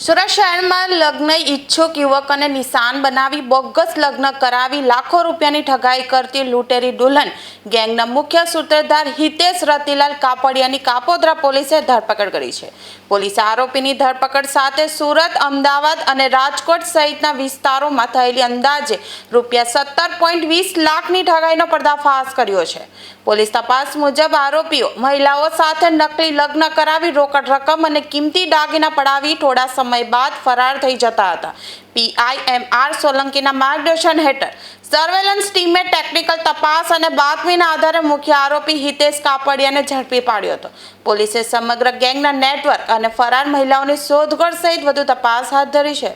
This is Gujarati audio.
સુરત શહેરમાં લગ્ન ઈચ્છુક યુવકોને નિશાન બનાવી બોગસ લગ્ન કરાવી લાખો રૂપિયાની ઠગાઈ કરતી લૂંટેરી દુલ્હન ગેંગના મુખ્ય સૂત્રધાર હિતેશ રતિલાલ કાપડિયાની કાપોદ્રા પોલીસે ધરપકડ કરી છે. પોલીસે આરોપીની ધરપકડ સાથે સુરત, અમદાવાદ અને રાજકોટ સહિતના વિસ્તારોમાં થયેલી અંદાજે ₹17.20 લાખની ઠગાઈનો પર્દાફાશ કર્યો છે. પોલીસ તપાસ મુજબ આરોપીઓ મહિલાઓ સાથે નકલી લગ્ન કરાવી રોકડ રકમ અને કિંમતી દાગીના પડાવી થોડા સમય બાદ ફરાર થઈ જતા હતા. PIMR સોલંકીના માર્ગદર્શન હેઠળ સર્વેલન્સ ટીમે ટેકનિકલ તપાસ અને બાતમીના આધારે મુખ્ય આરોપી હિતેશ કાપડિયાને ઝડપી પાડ્યો હતો. પોલીસે સમગ્ર ગેંગના નેટવર્ક અને ફરાર મહિલાઓની શોધખોળ સહિત વધુ તપાસ હાથ ધરી છે.